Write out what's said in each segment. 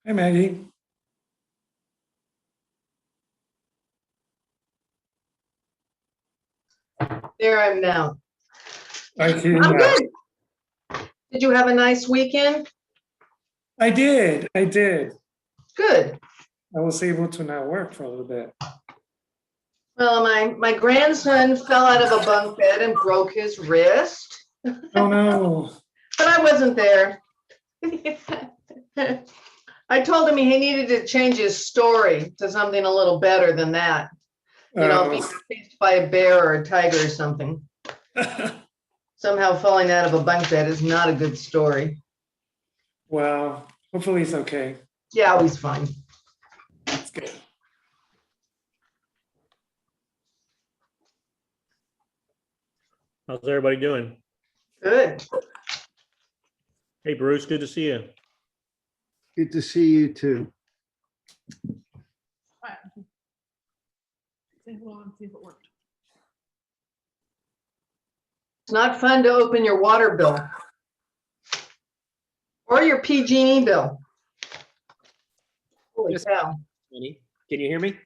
Hey, Maggie. There I am now. I see you I'm now. good. Did you have a nice weekend? I did. Good. I was able to not work for a little bit. Well, my grandson fell out of a bunk bed and broke his wrist, Oh, no. but I wasn't there. I told him he needed to change his story to something a little better than that. You know, if he got chased by a bear or a tiger or something. Somehow falling out of a bunk bed is not a good story. Well, hopefully it's okay. Yeah, he's fine. That's good. How's everybody doing? Good. Hey, Bruce, good to see you. Good to see you too. Hold on, see if it worked. It's not fun to open your water bill or your PG&E bill. Holy cow. Can you hear me?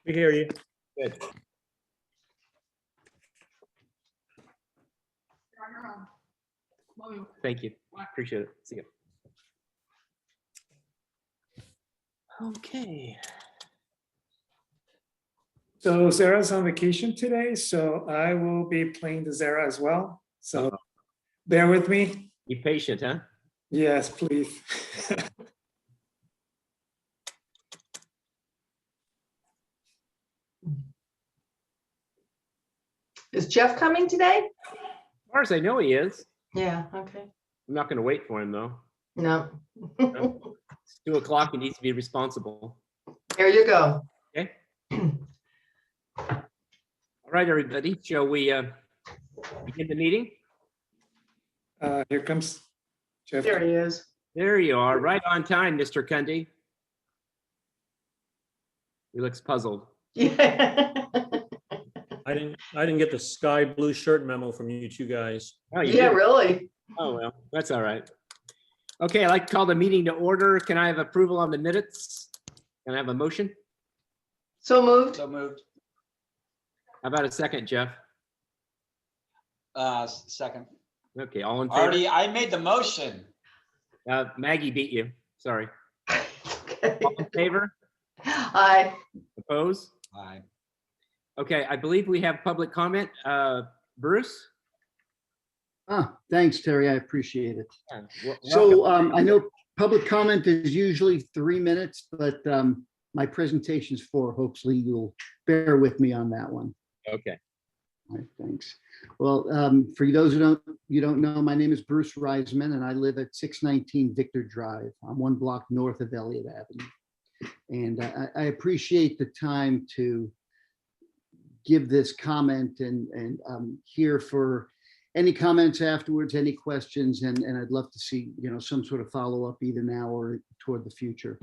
We hear you. Good. Thank you. Appreciate it. See you. Okay. So Sarah's on vacation today, so I will be playing the Zara as well. So bear with me. Be patient, huh? Yes, please. Is Jeff coming today? As far as I know, he is. Yeah, okay. I'm not going to wait for him though. No. It's 2:00. He needs to be responsible. There you go. Okay. All right, everybody. Shall we begin the meeting? Here comes Jeff. There he is. There you are, right on time, Mr. Cundy. He looks puzzled. Yeah. I didn't get the sky blue shirt memo from you two guys. Oh, you Yeah, did? really. Oh, well, that's all right. Okay, I'd like to call the meeting to order. Can I have approval on the minutes? Can I have a motion? So moved. So moved. How about a second, Jeff? Second. Okay, all in favor? Already, I made the motion. Maggie beat you. Sorry. Okay. All in favor? Aye. Oppose? Aye. Okay, I believe we have public comment. Bruce? Thanks, Terry. I appreciate it. Welcome. So I know public comment is usually 3 minutes, but my presentation's 4. Hopefully you'll bear with me on that one. Okay. All right, thanks. Well, for those who don't know, my name is Bruce Reisman, and I live at 619 Victor Drive. I'm 1 block north of Elliott Avenue. And I appreciate the time to give this comment and here for any comments afterwards, any questions, and I'd love to see, some sort of follow-up either now or toward the future.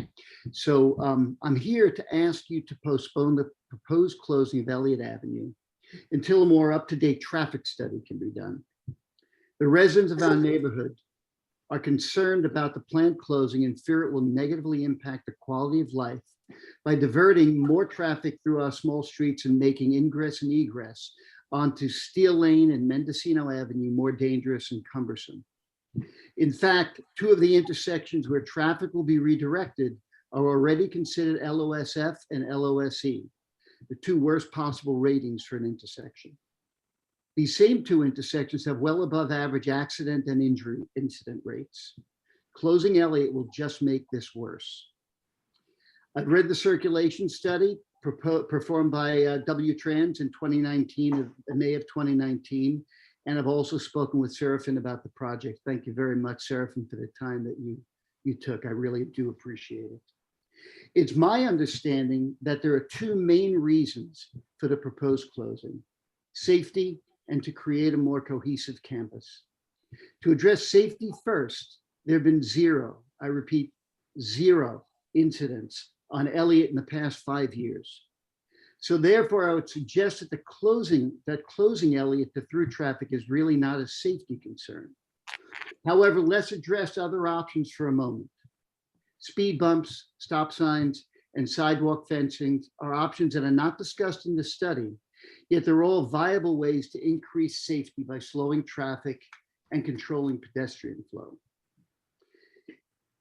So I'm here to ask you to postpone the proposed closing of Elliott Avenue until a more up-to-date traffic study can be done. The residents of our neighborhood are concerned about the planned closing and fear it will negatively impact the quality of life by diverting more traffic through our small streets and making ingress and egress onto Steel Lane and Mendocino Avenue more dangerous and cumbersome. In fact, 2 of the intersections where traffic will be redirected are already considered LOSF and LOSE, the 2 worst possible ratings for an intersection. These same 2 intersections have well above average accident and injury incident rates. Closing Elliott will just make this worse. I've read the circulation study performed by W-Trans in 2019, May of 2019, and I've also spoken with Seraphin about the project. Thank you very much, Seraphin, for the time that you took. I really do appreciate it. It's my understanding that there are 2 main reasons for the proposed closing: safety and to create a more cohesive campus. To address safety first, there have been 0, I repeat, 0 incidents on Elliott in the past 5 years. So therefore, I would suggest that closing Elliott to through traffic is really not a safety concern. However, let's address other options for a moment. Speed bumps, stop signs, and sidewalk fencing are options that are not discussed in the study, yet they're all viable ways to increase safety by slowing traffic and controlling pedestrian flow.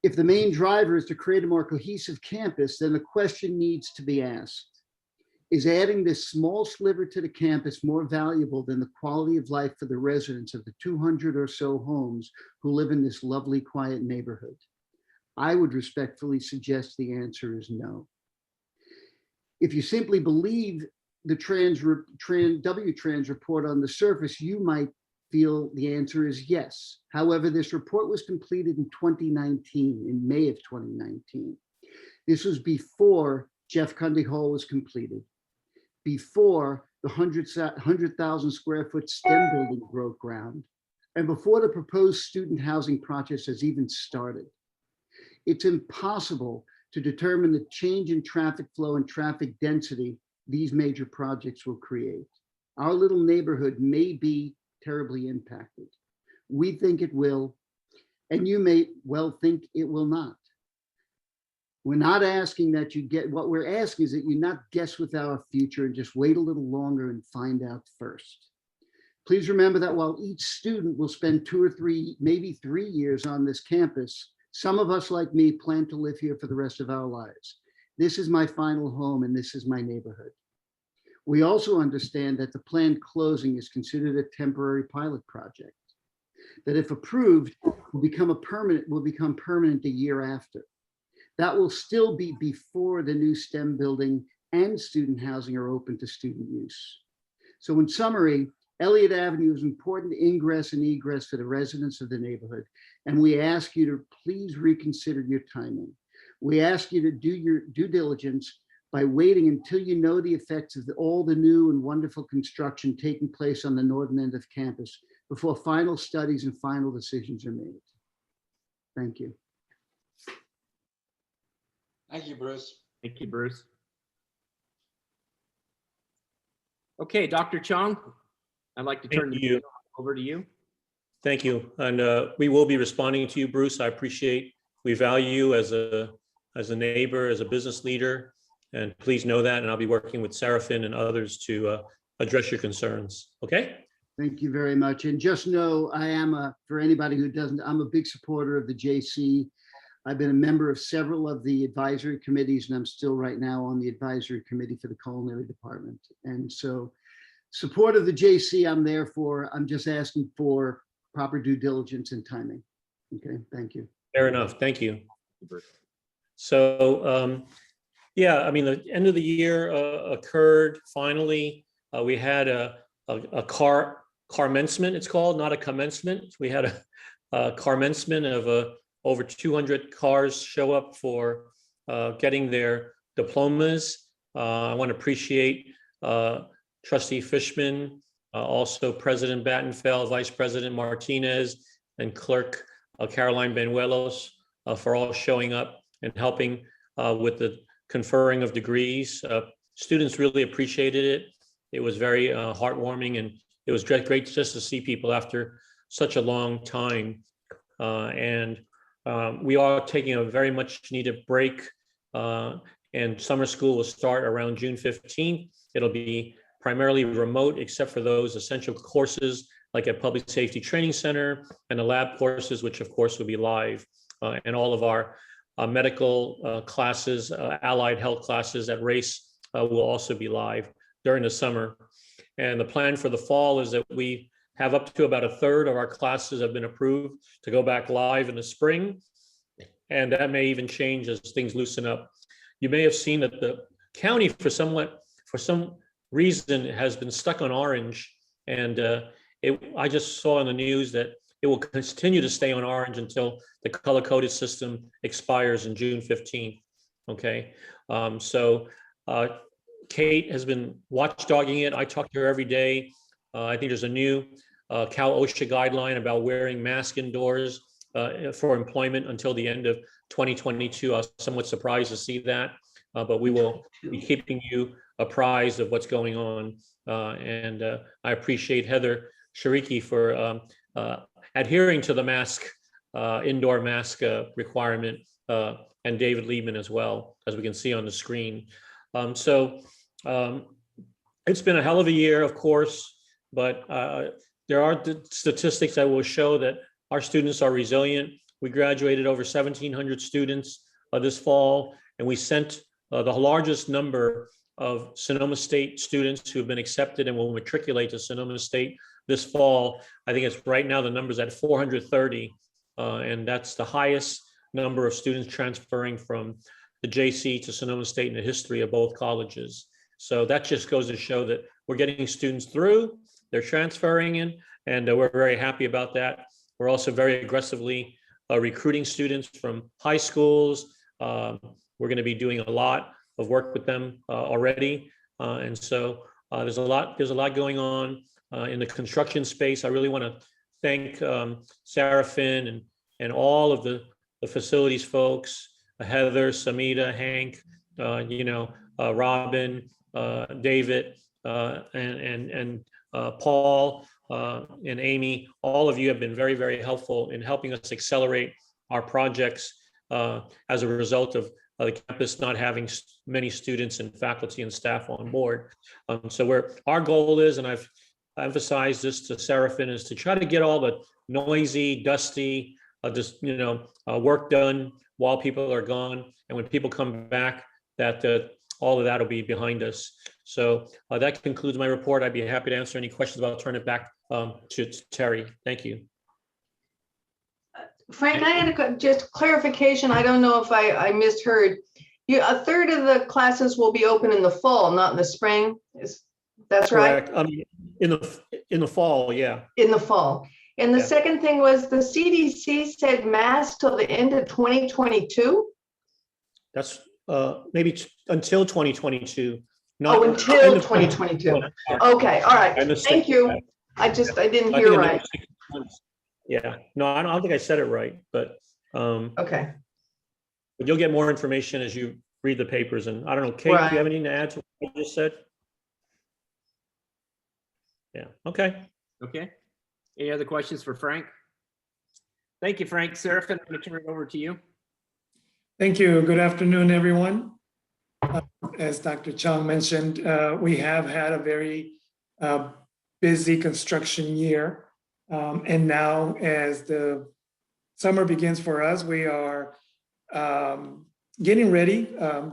If the main driver is to create a more cohesive campus, then the question needs to be asked, is adding this small sliver to the campus more valuable than the quality of life for the residents of the 200 or so homes who live in this lovely, quiet neighborhood? I would respectfully suggest the answer is no. If you simply believe the W-Trans report on the surface, you might feel the answer is yes. However, this report was completed in 2019, in May of 2019. This was before Jeff Cundy Hall was completed, before the 100,000 square foot STEM building broke ground, and before the proposed student housing project has even started. It's impossible to determine the change in traffic flow and traffic density these major projects will create. Our little neighborhood may be terribly impacted. We think it will, and you may well think it will not. We're not asking that you get, what we're asking is that you not guess with our future and just wait a little longer and find out first. Please remember that while each student will spend 2 or 3, maybe 3 years on this campus, some of us, like me, plan to live here for the rest of our lives. This is my final home and this is my neighborhood. We also understand that the planned closing is considered a temporary pilot project, that if approved, will become permanent a year after. That will still be before the new STEM building and student housing are open to student use. So in summary, Elliott Avenue is important ingress and egress for the residents of the neighborhood, and we ask you to please reconsider your timing. We ask you to do your due diligence by waiting until you know the effects of all the new and wonderful construction taking place on the northern end of campus before final studies and final decisions are made. Thank you. Thank you, Bruce. Thank you, Bruce. Okay, Dr. Chong, I'd like to turn the meeting over to you. Thank you. And we will be responding to you, Bruce. I appreciate, we value you as a neighbor, as a business leader, and please know that. And I'll be working with Seraphin and others to address your concerns. Okay? Thank you very much. And just know I am, for anybody who doesn't, I'm a big supporter of the JC. I've been a member of several of the advisory committees, and I'm still right now on the advisory committee for the culinary department. And so support of the JC I'm there for. I'm just asking for proper due diligence and timing. Okay, thank you. Fair enough. Thank you. So, yeah, I mean, the end of the year occurred finally. We had a carmencement, it's called, not a commencement. We had a carmencement of over 200 cars show up for getting their diplomas. I want to appreciate Trustee Fishman, also President Battenfeld, Vice President Martinez, and Clerk Caroline Benuelos for all showing up and helping with the conferring of degrees. Students really appreciated it. It was very heartwarming, and it was great just to see people after such a long time. We are taking a very much needed break, and summer school will start around June 15th. It'll be primarily remote, except for those essential courses like at Public Safety Training Center and the lab courses, which of course will be live, and all of our medical classes, allied health classes at Race will also be live during the summer. And the plan for the fall is that we have up to about a third of our classes have been approved to go back live in the spring. And that may even change as things loosen up. You may have seen that the county for some reason has been stuck on orange. And I just saw in the news that it will continue to stay on orange until the color-coded system expires in June 15th. Okay, so Kate has been watchdogging it. I talk to her every day. I think there's a new Cal OSHA guideline about wearing masks indoors for employment until the end of 2022. I was somewhat surprised to see that, but we will be keeping you apprised of what's going on. I appreciate Heather Shariki for adhering to the mask, indoor mask requirement, and David Liebman as well, as we can see on the screen. It's been a hell of a year, of course, but there are statistics that will show that our students are resilient. We graduated over 1,700 students this fall, and we sent the largest number of Sonoma State students who have been accepted and will matriculate to Sonoma State this fall. I think it's right now the number's at 430, and that's the highest number of students transferring from the JC to Sonoma State in the history of both colleges. So that just goes to show that we're getting students through, they're transferring in, and we're very happy about that. We're also very aggressively recruiting students from high schools. We're going to be doing a lot of work with them already. And so there's a lot going on in the construction space. I really want to thank Sarah Finn and all of the facilities folks, Heather, Samita, Hank, Robin, David, and Paul, and Amy. All of you have been very, very helpful in helping us accelerate our projects as a result of the campus not having many students and faculty and staff on board. So our goal is, and I've emphasized this to Seraphin, is to try to get all the noisy, dusty, work done while people are gone, and when people come back, that all of that will be behind us. So that concludes my report. I'd be happy to answer any questions, but I'll turn it back to Terry. Thank you. Frank, I had just clarification. I don't know if I misheard. A third of the classes will be open in the fall, not in the spring. That's right? Correct. In the fall, yeah. In the fall. And the Yeah. second thing was the CDC said masks till the end of 2022? That's maybe until 2022. Oh, until 2022. Okay, all right. Thank you. I didn't hear right. Yeah, no, I don't think I said it right, but Okay. but you'll get more information as you read the papers. And I don't know, Kate, do Right. you have anything to add to what you just said? Yeah, okay. Okay. Any other questions for Frank? Thank you, Frank. Seraphin, I'm going to turn it over to you. Thank you. Good afternoon, everyone. As Dr. Chung mentioned, we have had a very busy construction year. And now as the summer begins for us, we are getting ready,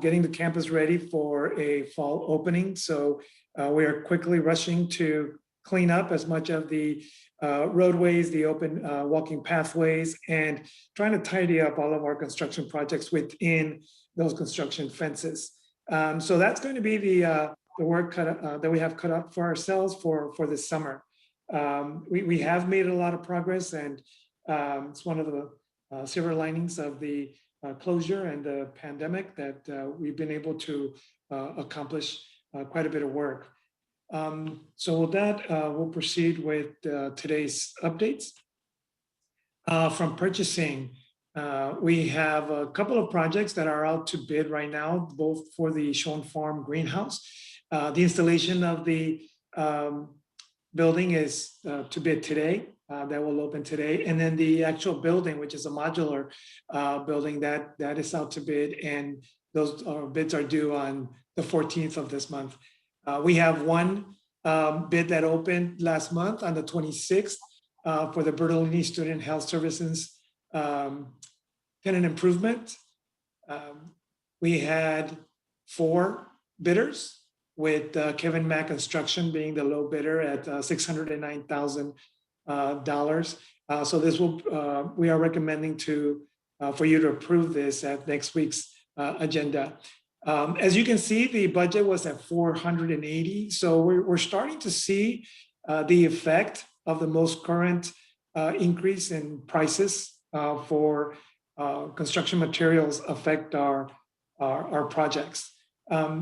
getting the campus ready for a fall opening. So we are quickly rushing to clean up as much of the roadways, the open walking pathways, and trying to tidy up all of our construction projects within those construction fences. So that's going to be the work that we have cut up for ourselves for this summer. We have made a lot of progress, and it's one of the silver linings of the closure and the pandemic that we've been able to accomplish quite a bit of work. So with that, we'll proceed with today's updates. From purchasing, we have a couple of projects that are out to bid right now, both for the Schoen Farm greenhouse. The installation of the building is to bid today. That will open today. And then the actual building, which is a modular building, that is out to bid. And those bids are due on the 14th of this month. We have one bid that opened last month on the 26th for the Bertolini Student Health Services tenant improvement. We had 4 bidders, with Kevin Mack Construction being the low bidder at $609,000. So this will, we are recommending for you to approve this at next week's agenda. As you can see, the budget was at 480. So we're starting to see the effect of the most current increase in prices for construction materials affect our projects.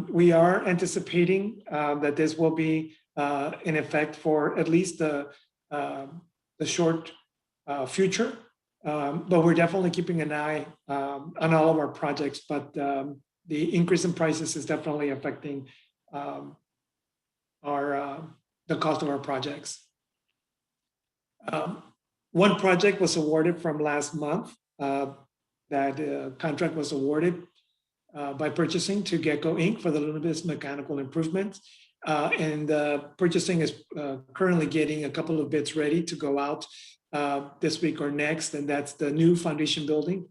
We are anticipating that this will be in effect for at least the short future, but we're definitely keeping an eye on all of our projects. But the increase in prices is definitely affecting the cost of our projects. One project was awarded from last month. That contract was awarded by purchasing to Gecko Inc. for the Lunabis mechanical improvements. And purchasing is currently getting a couple of bids ready to go out this week or next. And that's the new foundation building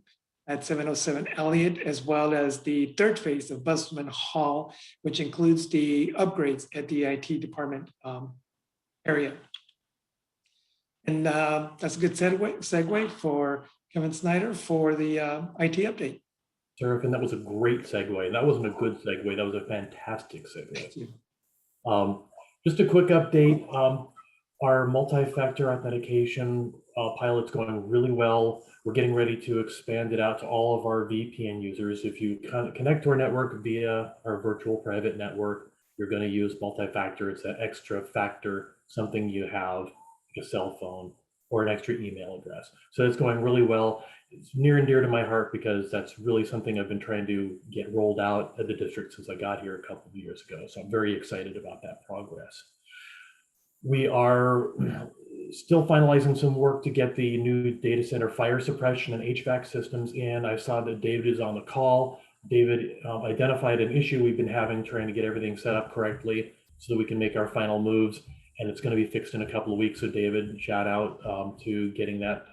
at 707 Elliott, as well as the third phase of Busman Hall, which includes the upgrades at the IT department area. And that's a good segue for Kevin Snyder for the IT update. Seraphin, that was a great segue. That wasn't a good segue. That was a fantastic segue. Just a quick update. Our multi-factor authentication pilot's going really well. We're getting ready to expand it out to all of our VPN users. If you connect to our network via our virtual private network, you're going to use multi-factor. It's an extra factor, something you have, like a cell phone or an extra email address. So it's going really well. It's near and dear to my heart because that's really something I've been trying to get rolled out at the district since I got here a couple of years ago. So I'm very excited about that progress. We are still finalizing some work to get the new data center fire suppression and HVAC systems in. I saw that David is on the call. David identified an issue we've been having trying to get everything set up correctly so that we can make our final moves. And it's going to be fixed in a couple of weeks. So David, shout out to getting that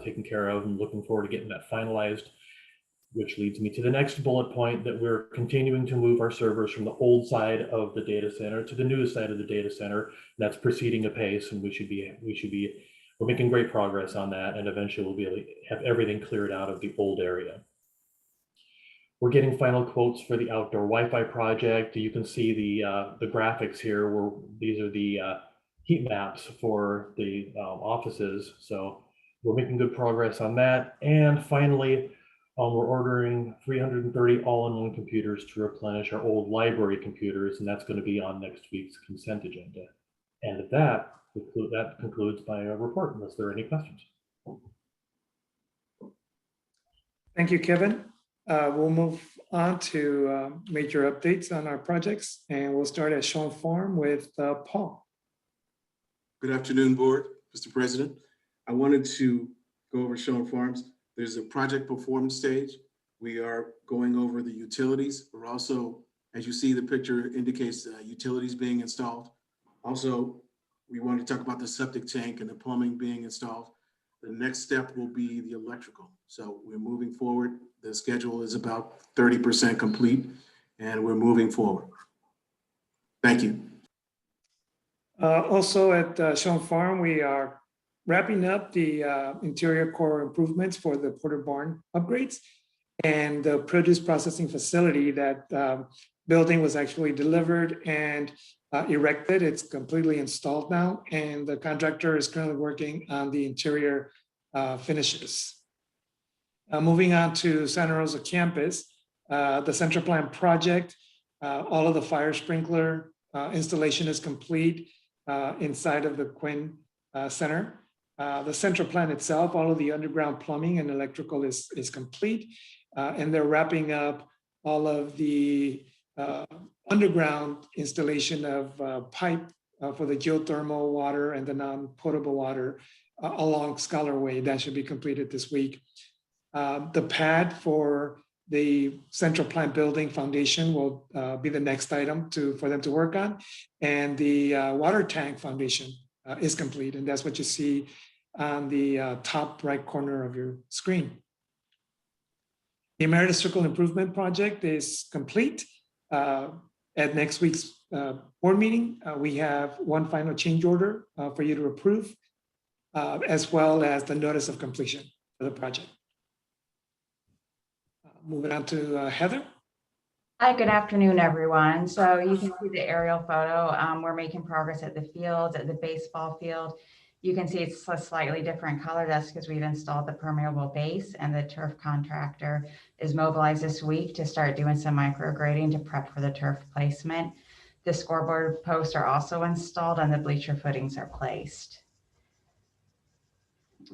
taken care of and looking forward to getting that finalized, which leads me to the next bullet point that we're continuing to move our servers from the old side of the data center to the newest side of the data center. That's proceeding apace, and we're making great progress on that. And eventually we'll be able to have everything cleared out of the old area. We're getting final quotes for the outdoor Wi-Fi project. You can see the graphics here where these are the heat maps for the offices. So we're making good progress on that. And finally, we're ordering 330 all-in-one computers to replenish our old library computers, and that's going to be on next week's consent agenda. And that concludes my report, unless there are any questions. Thank you, Kevin. We'll move on to major updates on our projects, and we'll start at Sean Farm with Paul. Good afternoon, Board, Mr. President. I wanted to go over Sean Farms. There's a project performance stage. We are going over the utilities. We're also, as you see, the picture indicates utilities being installed. Also, we want to talk about the septic tank and the plumbing being installed. The next step will be the electrical. So we're moving forward. The schedule is about 30% complete, and we're moving forward. Thank you. Also at Sean Farm, we are wrapping up the interior core improvements for the Porter Barn upgrades, and the produce processing facility. That building was actually delivered and erected. It's completely installed now, and the contractor is currently working on the interior finishes. Moving on to Santa Rosa campus, the central plant project, all of the fire sprinkler installation is complete inside of the Quinn Center. The central plant itself, all of the underground plumbing and electrical is complete, and they're wrapping up all of the underground installation of pipe for the geothermal water and the non-potable water along Scholar Way. That should be completed this week. The pad for the central plant building foundation will be the next item for them to work on, and the water tank foundation is complete, and that's what you see on the top right corner of your screen. The Emeritus Circle Improvement Project is complete. At next week's board meeting, we have one final change order for you to approve, as well as the notice of completion for the project. Moving on to Heather. Hi, good afternoon, everyone. So you can see the aerial photo. We're making progress at the field, at the baseball field. You can see it's a slightly different color. That's because we've installed the permeable base, and the turf contractor is mobilized this week to start doing some micrograding to prep for the turf placement. The scoreboard posts are also installed, and the bleacher footings are placed.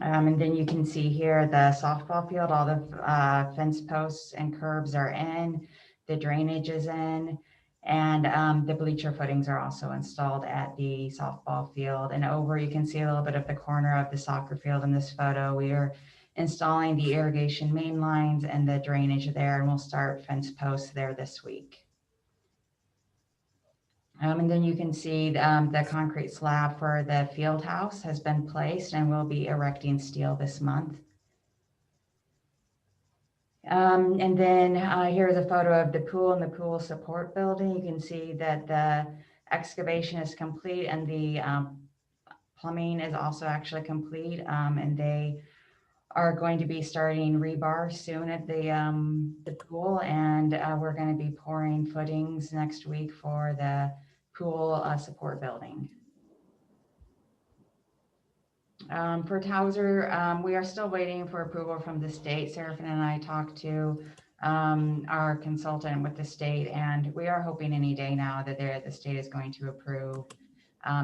And then you can see here the softball field, all the fence posts and curbs are in, the drainage is in, And the bleacher footings are also installed at the softball field. And over, you can see a little bit of the corner of the soccer field in this photo. We are installing the irrigation main lines and the drainage there, and we'll start fence posts there this week. And then you can see the concrete slab for the field house has been placed, and we'll be erecting steel this month. And then here's a photo of the pool and the pool support building. You can see that the excavation is complete and the plumbing is also actually complete. And they are going to be starting rebar soon at the pool, and we're going to be pouring footings next week for the pool support building. For Towser, we are still waiting for approval from the state. Seraphin and I talked to our consultant with the state, and we are hoping any day now that the state is going to approve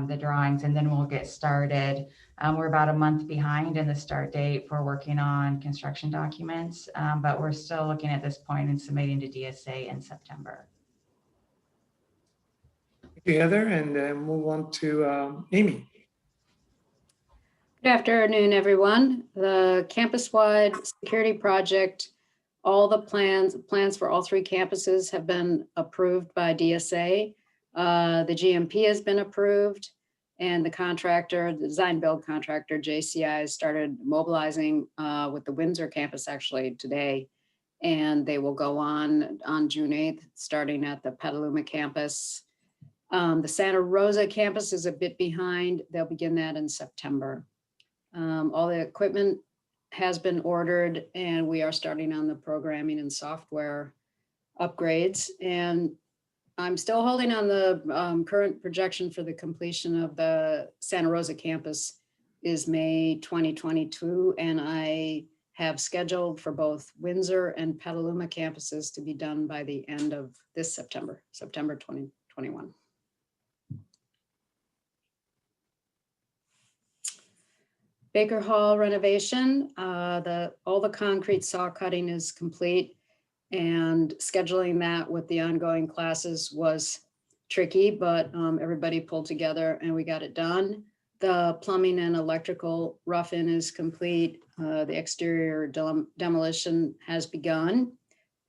the drawings, and then we'll get started. We're about a month behind in the start date for working on construction documents, but we're still looking at this point and submitting to DSA in September. Thank you, Heather, and then move on to Amy. Good afternoon, everyone. The campus-wide security project, all the plans for all 3 campuses have been approved by DSA. The GMP has been approved, and the contractor, the design build contractor, JCI, started mobilizing with the Windsor campus actually today, and they will go on June 8th, starting at the Petaluma campus. The Santa Rosa campus is a bit behind. They'll begin that in September. All the equipment has been ordered, and we are starting on the programming and software upgrades. And I'm still holding on the current projection for the completion of the Santa Rosa campus is May 2022. And I have scheduled for both Windsor and Petaluma campuses to be done by the end of this September 2021. Baker Hall renovation, all the concrete saw cutting is complete, and scheduling that with the ongoing classes was tricky, but everybody pulled together and we got it done. The plumbing and electrical rough-in is complete. The exterior demolition has begun,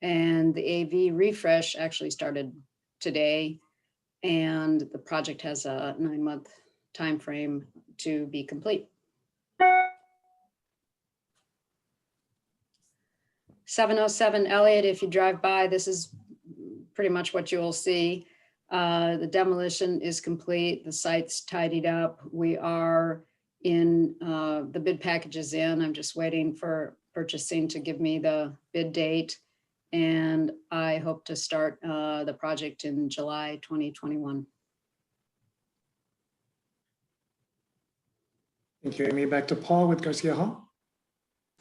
and the AV refresh actually started today, and the project has a 9-month time frame to be complete. 707 Elliott, if you drive by, this is pretty much what you will see. The demolition is complete. The site's tidied up. We are in, the bid package is in. I'm just waiting for purchasing to give me the bid date. And I hope to start the project in July 2021. Thank you, Amy. Back to Paul with Garcia Hall.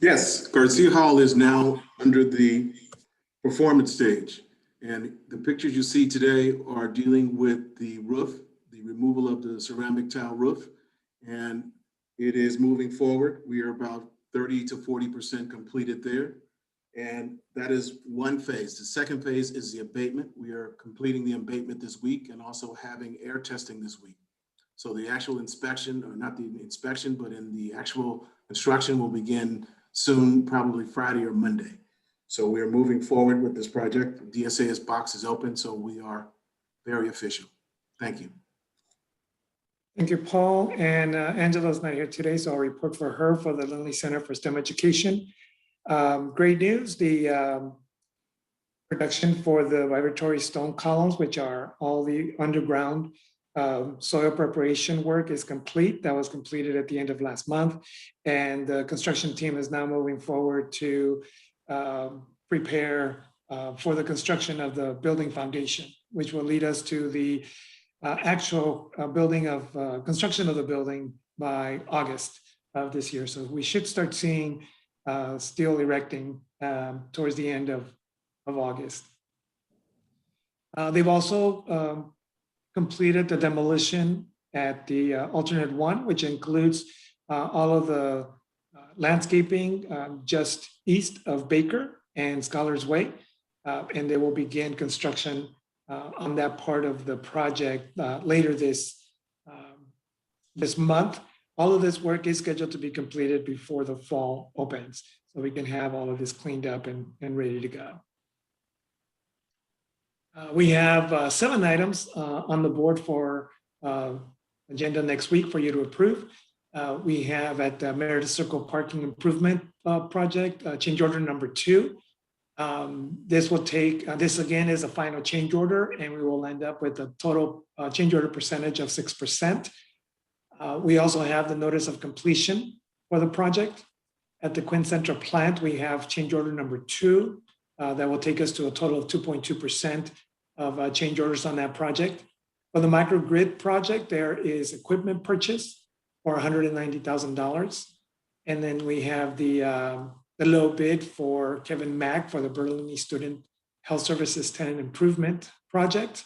Yes, Garcia Hall is now under the performance stage. And the pictures you see today are dealing with the roof, the removal of the ceramic tile roof. And it is moving forward. We are about 30 to 40% completed there. And that is one phase. The second phase is the abatement. We are completing the abatement this week and also having air testing this week. So the actual inspection, or not the inspection, but in the actual construction will begin soon, probably Friday or Monday. So we are moving forward with this project. DSA's box is open, so we are very official. Thank you. Thank you, Paul. And Angela's not here today, so I'll report for her for the Lindley Center for STEM Education. Great news, the production for the vibratory stone columns, which are all the underground soil preparation work, is complete. That was completed at the end of last month. And the construction team is now moving forward to prepare for the construction of the building foundation, which will lead us to the actual building of construction of the building by August of this year. So we should start seeing steel erecting towards the end of August. They've also completed the demolition at the alternate one, which includes all of the landscaping just east of Baker and Scholars Way. And they will begin construction on that part of the project later this month. All of this work is scheduled to be completed before the fall opens, so we can have all of this cleaned up and ready to go. We have 7 items on the board for agenda next week for you to approve. We have at the Meredith Circle Parking Improvement Project, change order number 2. This will take, this again is a final change order, and we will end up with a total change order percentage of 6%. We also have the notice of completion for the project. At the Quinn Central plant, we have change order number 2 that will take us to a total of 2.2% of change orders on that project. For the microgrid project, there is equipment purchase for $190,000. And then we have the low bid for Kevin Mack for the Berlin Student Health Services Tenant Improvement Project.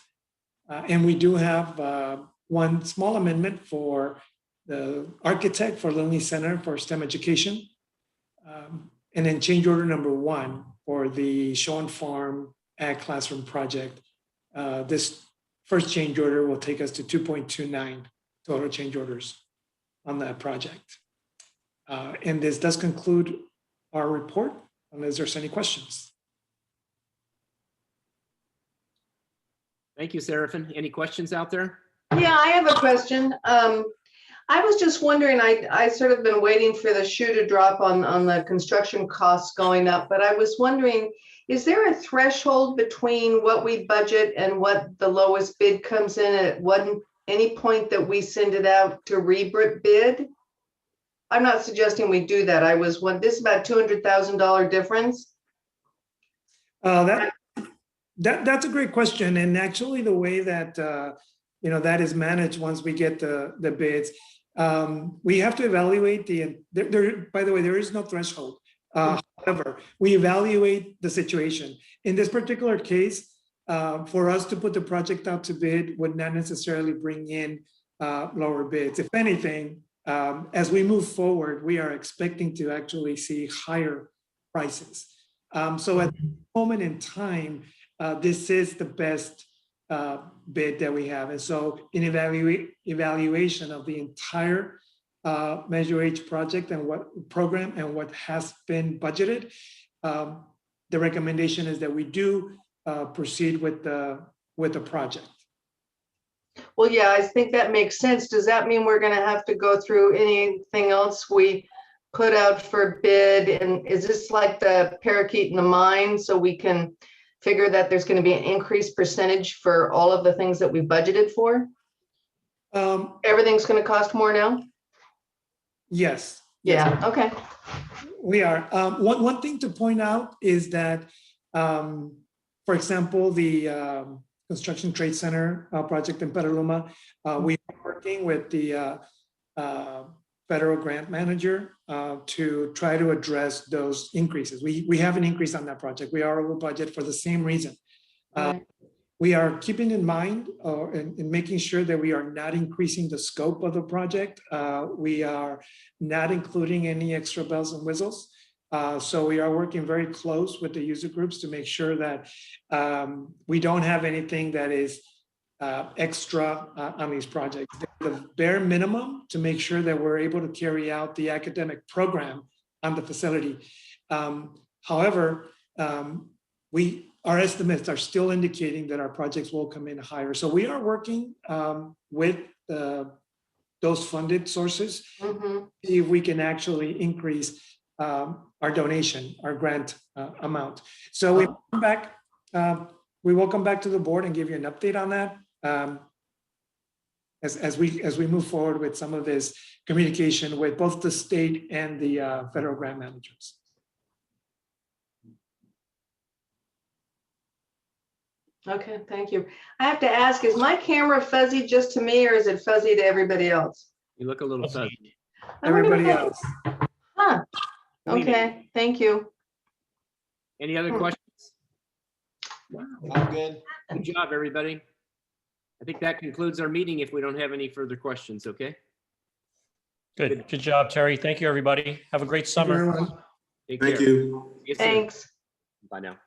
And we do have one small amendment for the architect for Lindley Center for STEM education. And then change order number 1 for the Show and Farm Ag Classroom Project. This first change order will take us to 2.29 total change orders on that project. And this does conclude our report, unless there's any questions. Thank you, Seraphin. Any questions out there? Yeah, I have a question. I was just wondering, I sort of been waiting for the shoe to drop on the construction costs going up, but I was wondering, is there a threshold between what we budget and what the lowest bid comes in at any point that we send it out to rebid? I'm not suggesting we do that. This is about $200,000 difference. That's a great question. And actually the way that, that is managed once we get the bids, we have to evaluate by the way, there is no threshold. However, we evaluate the situation. In this particular case, for us to put the project out to bid would not necessarily bring in lower bids. If anything, as we move forward, we are expecting to actually see higher prices. So at the moment in time, this is the best bid that we have. And so in evaluation of the entire Measure H project and what program and what has been budgeted, the recommendation is that we do proceed with the project. Well, yeah, I think that makes sense. Does that mean we're going to have to go through anything else we put out for bid? And is this like the parakeet in the mine, so we can figure that there's going to be an increased percentage for all of the things that we budgeted for? Everything's going to cost more now? Yes. Yeah, okay. We are. One thing to point out is that, for example, the Construction Trade Center project in Petaluma, we are working with the federal grant manager to try to address those increases. We have an increase on that project. We are over budget for the same reason. Right. We are keeping in mind and making sure that we are not increasing the scope of the project. We are not including any extra bells and whistles. So we are working very close with the user groups to make sure that we don't have anything that is extra on these projects. The bare minimum to make sure that we're able to carry out the academic program on the facility. However, our estimates are still indicating that our projects will come in higher. So we are working with those funded sources, see if we can actually increase our donation, our grant amount. So we will come back to the board and give you an update on that as we move forward with some of this communication with both the state and the federal grant managers. Okay, thank you. I have to ask, is my camera fuzzy just to me, or is it fuzzy to everybody else? You look a little fuzzy. Everybody else. Huh. Okay, thank you. Any other questions? I'm good. Good job, everybody. I think that concludes our meeting if we don't have any further questions, okay? Good job, Terry. Thank you, everybody. Have a great summer. Everyone. Take Thank care. you. See you soon. Thanks. Bye now.